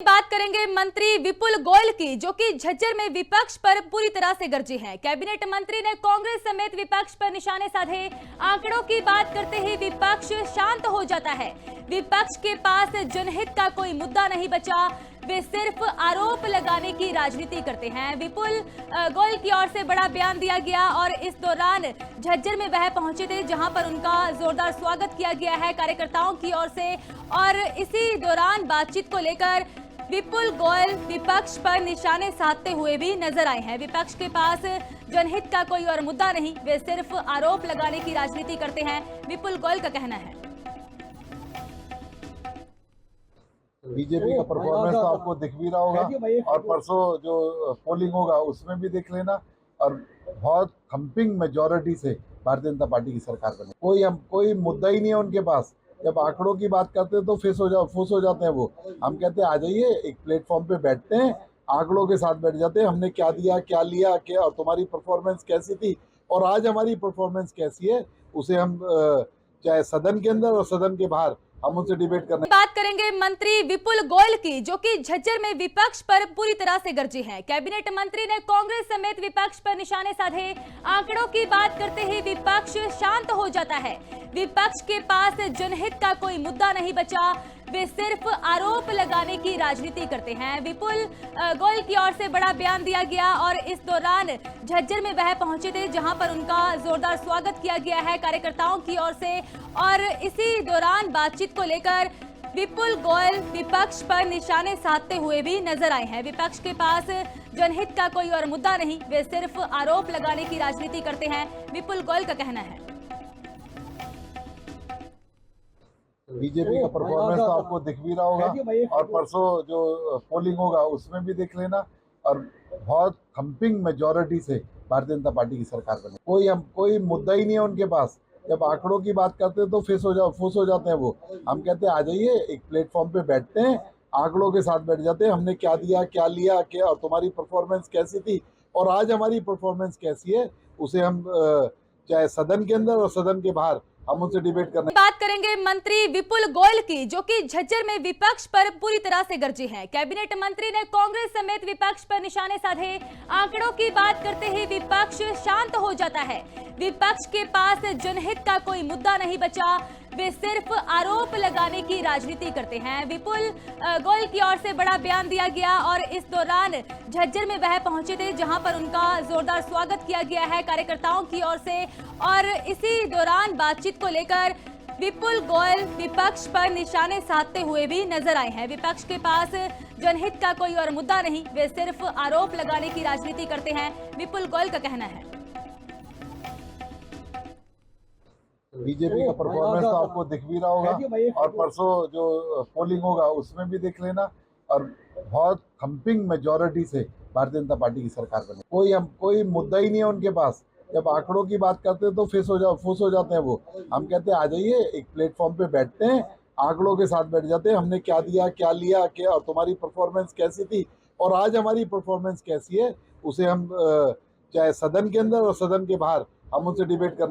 बात करेंगे मंत्री विपुल गोयल की, जो कि झज्जर में विपक्ष पर पूरी तरह से गरजे हैं। कैबिनेट मंत्री ने कांग्रेस समेत विपक्ष पर निशाने साधे। आंकड़ों की बात करते ही विपक्ष शांत हो जाता है। विपक्ष के पास जनहित का कोई मुद्दा नहीं बचा, वे सिर्फ आरोप लगाने की राजनीति करते हैं। विपुल गोयल की ओर से बड़ा बयान दिया गया और इस दौरान झज्जर में वह पहुंचे थे, जहां पर उनका जोरदार स्वागत किया गया है कार्यकर्ताओं की ओर से। और इसी दौरान बातचीत को लेकर विपुल गोयल विपक्ष पर निशाने साधते हुए भी नजर आए हैं। विपक्ष के पास जनहित का कोई और मुद्दा नहीं, वे सिर्फ आरोप लगाने की राजनीति करते हैं, विपुल गोयल का कहना है। बीजेपी का परफॉर्मेंस तो आपको दिख भी रहा होगा और परसों जो पोलिंग होगा उसमें भी देख लेना। और बहुत थंपिंग मेजॉरिटी से भारतीय जनता पार्टी की सरकार बने। कोई मुद्दा ही नहीं है उनके पास। जब आंकड़ों की बात करते हैं तो फुस हो जाते हैं वो। हम कहते हैं आ जाइए, एक प्लेटफॉर्म पे बैठते हैं, आंकड़ों के साथ बैठ जाते हैं, हमने क्या दिया, क्या लिया, क्या और तुम्हारी परफॉर्मेंस कैसी थी और आज हमारी परफॉर्मेंस कैसी है, उसे हम चाहे सदन के अंदर और सदन के बाहर हम उनसे डिबेट करने। बात करेंगे मंत्री विपुल गोयल की, जो कि झज्जर में विपक्ष पर पूरी तरह से गरजे हैं। कैबिनेट मंत्री ने कांग्रेस समेत विपक्ष पर निशाने साधे। आंकड़ों की बात करते ही विपक्ष शांत हो जाता है। विपक्ष के पास जनहित का कोई मुद्दा नहीं बचा, वे सिर्फ आरोप लगाने की राजनीति करते हैं। विपुल गोयल की ओर से बड़ा बयान दिया गया और इस दौरान झज्जर में वह पहुंचे थे, जहां पर उनका जोरदार स्वागत किया गया है कार्यकर्ताओं की ओर से। और इसी दौरान बातचीत को लेकर विपुल गोयल विपक्ष पर निशाने साधते हुए भी नजर आए हैं। विपक्ष के पास जनहित का कोई और मुद्दा नहीं, वे सिर्फ आरोप लगाने की राजनीति करते हैं, विपुल गोयल का कहना है। बीजेपी का परफॉर्मेंस तो आपको दिख भी रहा होगा और परसों जो पोलिंग होगा उसमें भी देख लेना। और बहुत थंपिंग मेजॉरिटी से भारतीय जनता पार्टी की सरकार बने। कोई मुद्दा ही नहीं है उनके पास। जब आंकड़ों की बात करते हैं तो फुस हो जाते हैं वो। हम कहते हैं आ जाइए, एक प्लेटफॉर्म पे बैठते हैं, आंकड़ों के साथ बैठ जाते हैं, हमने क्या दिया, क्या लिया, क्या और तुम्हारी परफॉर्मेंस कैसी थी और आज हमारी परफॉर्मेंस कैसी है, उसे हम चाहे सदन के अंदर और सदन के बाहर हम उनसे डिबेट करने। बात करेंगे मंत्री विपुल गोयल की, जो कि झज्जर में विपक्ष पर पूरी तरह से गरजे हैं। कैबिनेट मंत्री ने कांग्रेस समेत विपक्ष पर निशाने साधे। आंकड़ों की बात करते ही विपक्ष शांत हो जाता है। विपक्ष के पास जनहित का कोई मुद्दा नहीं बचा, वे सिर्फ आरोप लगाने की राजनीति करते हैं। विपुल गोयल की ओर से बड़ा बयान दिया गया और इस दौरान झज्जर में वह पहुंचे थे, जहां पर उनका जोरदार स्वागत किया गया है कार्यकर्ताओं की ओर से। और इसी दौरान बातचीत को लेकर विपुल गोयल विपक्ष पर निशाने साधते हुए भी नजर आए हैं। विपक्ष के पास जनहित का कोई और मुद्दा नहीं, वे सिर्फ आरोप लगाने की राजनीति करते हैं, विपुल गोयल का कहना है। बीजेपी का परफॉर्मेंस तो आपको दिख भी रहा होगा और परसों जो पोलिंग होगा उसमें भी देख लेना। और बहुत थंपिंग मेजॉरिटी से भारतीय जनता पार्टी की सरकार बने। कोई मुद्दा ही नहीं है उनके पास। जब आंकड़ों की बात करते हैं तो फुस हो जाते हैं वो। हम कहते हैं आ जाइए, एक प्लेटफॉर्म पे बैठते हैं, आंकड़ों के साथ बैठ जाते हैं, हमने क्या दिया, क्या लिया, क्या और तुम्हारी परफॉर्मेंस कैसी थी और आज हमारी परफॉर्मेंस कैसी है, उसे हम चाहे सदन के अंदर और सदन के बाहर हम उनसे डिबेट करने।